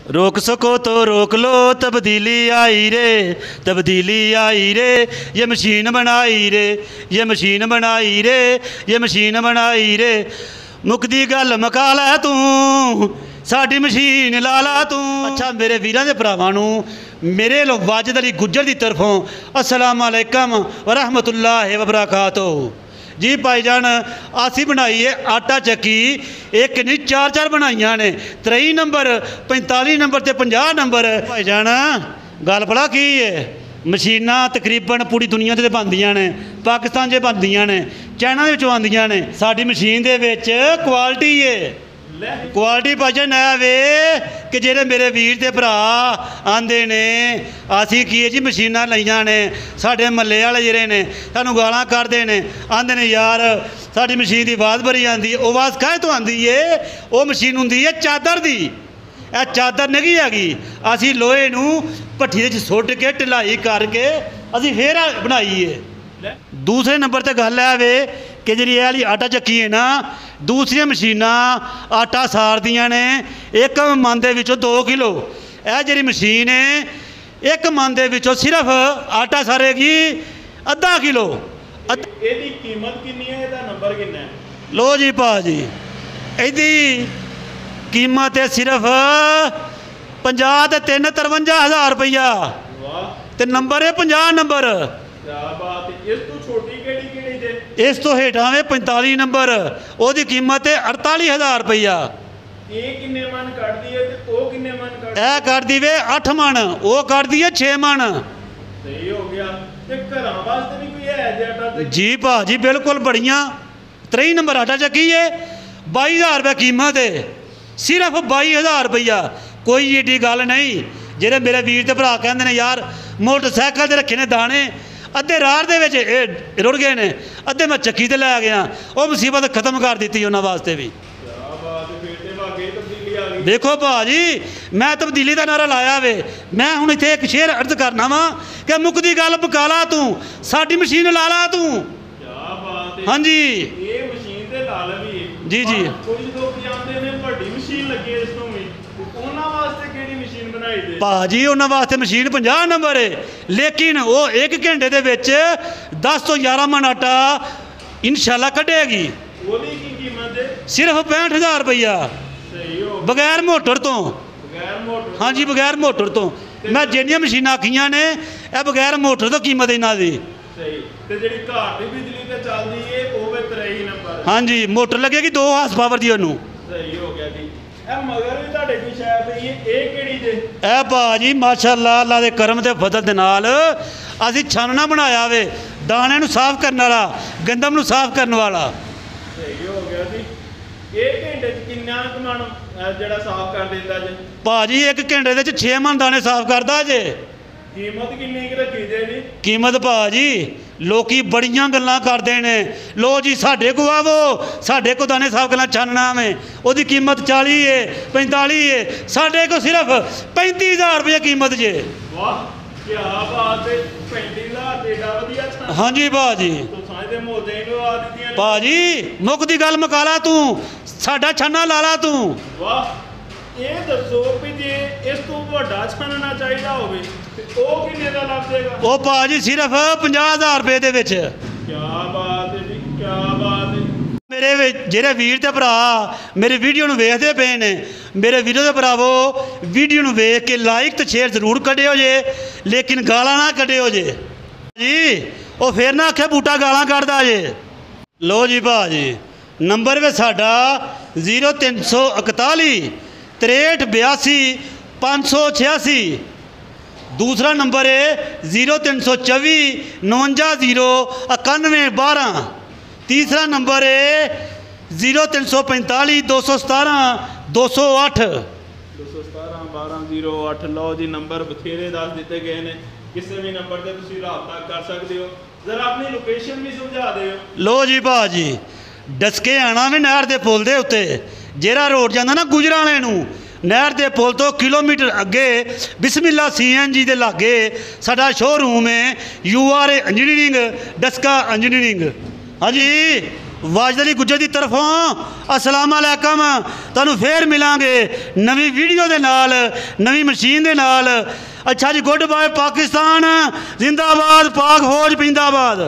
रोक सको तो रोक लो, तब्दीली आई रे, तब्दीली आई रे, ये मशीन बनाई रे, ये मशीन बनाई रे, ये मशीन बनाई रे। मुकदी गल मका लै तू, साडी मशीन ला ला तू। अच्छा मेरे वीरां दे भरावां नूं मेरे वाजिद अली गुज्जर की तरफों अस्सलाम वालेकुम व रहमतुल्लाहि व बरकातुहू। जी भाईजान असी बनाई है आटा चक्की, एक नहीं चार चार बनाइया ने, 23 नंबर 45 नंबर ते 50 नंबर। भाईजान गल भला की है, मशीनां तकरीबन पूरी दुनिया ते बनदियां ने, पाकिस्तान च बनदियां ने, चाइना दे विचों आंदियां ने। साडी मशीन दे विच क्वालिटी है, क्वालिटी भाईजान है वे कि जेडे मेरे वीर ते भरा आंदे ने असी की जी मशीनां लईयां ने, साडे महल्ले वाले जेडे ने सानू गालां कढदे ने, आंदे ने यार साडी मशीन दी आवाज़ बड़ी आंदी है। आवाज़ काहे तो आंदी है? वो मशीन हुंदी है चादर दी, यह चादर नहीं हैगी। असी लोहे नूं भट्ठी दे सुट के ढिलाई करके असी फिर बनाई है। दूसरे नंबर ते गल है वे कि जी वाली आटा चक्की है ना, दूसरिया मशीनां आटा सारदियां ने एक मन दे विचों 2 किलो। यह जी मशीन है एक मन दे विचों सिर्फ आटा सारेगी आधा किलो। ਇਹਦੀ कीमत कितनी है, ਇਹਦਾ नंबर कितना है? लो जी भाजी ਇਹਦੀ कीमत है सिर्फ 50 ते 3 53,000 रुपया। वाह, ते नंबर है 50 नंबर। क्या बात है। इस तो छोटी केड़ी केड़ी जे? इस तो हेठां वे 45 नंबर, ओदी कीमत है 48,000 रुपया। ये किन्ने मन कटदी है ते ओ किन्ने मन कट? ए करदी वे 8 मन, वो करदी है 6 मन। सही हो गया। ते घरां वास्ते भी कोई है जे आटा ते? जी भाजी बिल्कुल बढ़िया। 23 नंबर आटा चक्की है, 22,000 रुपये कीमत है, सिर्फ 22,000 रुपया। कोई एडी गल नहीं। जेडे मेरे वीर ते भरा कहंदे ने यार मोटरसाइकिल ते रखे ने दाने, अद्धे राह दे विच रुड़ गए ने, अद्धे मैं चक्की ते लै गया, वो मुसीबत खत्म कर दी उन्होंने वास्ते भी। क्या बात है, फिर ते वाकई तब्दीली आ गई। देखो भाजी मैं तब्दीली का नारा लाया वे, मैं हुण इत्थे एक शेर अर्ज करना वा कि मुकदी गल पका ला तू, साडी मशीन ला ला तू। क्या बात है। हाँ जी ये मशीन ते ला लवी है। जी जी। कोई लोग जानते ने बड़ी मशीन लगी है इस तो में, उन्हां वास्ते केड़ी मशीन बनाई दे? भाजी उन्होंने वास्ते मशीन 50 नंबर है, लेकिन वो 1 घंटे दे विच 10 तो 11 मन आटा इंशाल्लाह कढेगी। ओदी की कीमत है? सिर्फ 65,000 रुपया, सही हो। बगैर मोटर तो। बगैर मोटर? हाँ जी बगैर मोटर तो। मैं जिहड़ियां मशीनां आखियां ने यह बगैर मोटर तो कीमत इन्हां दी। सही। ते जेड़ी घर दी बिजली ते चलदी है ओ वे 23 नंबर। हाँ जी मोटर लगेगी 2 हार्स पावर दी ओनू। सही हो गया जी। ए मगर भी तुहाडे कोई शै पई है, ए केड़ी जे? ए भाजी माशाअल्लाह अल्लाह दे करम ते फजल दे नाल असी छानना बनाया वे, दाने नूं साफ करने वाला, गंदम नूं साफ करने वाला। सही हो गया जी। 1 घंटे च किन्ना क मन जेड़ा साफ कर दिंदा जे? भाजी 1 घंटे दे 6 मन दाने साफ करदा जे। कीमत किन्नी क रखी जे जी? कीमत भाजी लोकी बड़ियां गल्लां करदे ने, लो जी साढ़े को आवो, साढ़े को दाने साफ करना छानना में, ओदी कीमत 40 है 45 है, साढ़े को सिर्फ 35,000 रुपये कीमत जे। वाह क्या बात है। 35,000 एडा वधिया छान। हाँ जी भाजी। तो साइदे मोदे नु आ दित्तियां ने। भाजी मुकदी गल मकाला तू, साडा छाना लाला तू। वाह ਇਹ ਦੱਸੋ ਵੀ ਜੇ ਇਸ ਤੋਂ ਵੱਡਾ ਛਾਨਣਾ ਚਾਹੀਦਾ ਹੋਵੇ ਤੇ ਉਹ ਕਿੰਨੇ ਦਾ ਲੱਗ ਜਾਏਗਾ? ਉਹ ਭਾਜੀ ਸਿਰਫ 50,000 ਰੁਪਏ ਦੇ ਵਿੱਚ। ਕੀ ਬਾਤ ਹੈ ਜੀ, ਕੀ ਬਾਤ ਹੈ। ਮੇਰੇ ਜਿਹੜੇ ਵੀਰ ਤੇ ਭਰਾ ਮੇਰੀ ਵੀਡੀਓ ਨੂੰ ਵੇਖਦੇ ਪਏ ਨੇ, ਮੇਰੇ ਵੀਰੋ ਦੇ ਭਰਾਵੋ ਵੀਡੀਓ ਨੂੰ ਵੇਖ ਕੇ ਲਾਈਕ ਤੇ ਸ਼ੇਅਰ ਜ਼ਰੂਰ ਕੱਢਿਓ ਜੇ, ਲੇਕਿਨ ਗਾਲਾਂ ਨਾ ਕੱਢਿਓ ਜੇ ਜੀ। ਉਹ ਫੇਰ ਨਾ ਆਖੇ ਬੂਟਾ ਗਾਲਾਂ ਕੱਢਦਾ ਜੇ। ਲੋ ਜੀ ਭਾਜੀ ਨੰਬਰ ਵੇ ਸਾਡਾ 0341 6382 586। दूसरा नंबर है 0324 59 91 तीसरा नंबर है 0345 217 208 1208। लो जी नंबर बथेरे दस दिते गए ने, किसी भी नंबर से तुसीं राबता कर सकते हो। जरा अपनी लोकेशन भी समझा दिओ। लो जी भाजी डसके आना भी नहर के पुल के उत्ते, जेड़ा रोड जाता ना गुजराले नूं, नहर के पुल तो किलोमीटर अगे बिस्मिल्ला CNG के लागे साडा शोरूम है URA इंजीनियरिंग, डस्का इंजीनियरिंग। हाँ जी वाजिद अली गुज्जर की तरफों अस्सलाम अलैकुम। तुहानू फिर मिलांगे नवी वीडियो के नाल, नवी मशीन के नाल। अच्छा जी, गुड बाय पाकिस्तान जिंदाबाद, पाक फौज जिंदाबाद।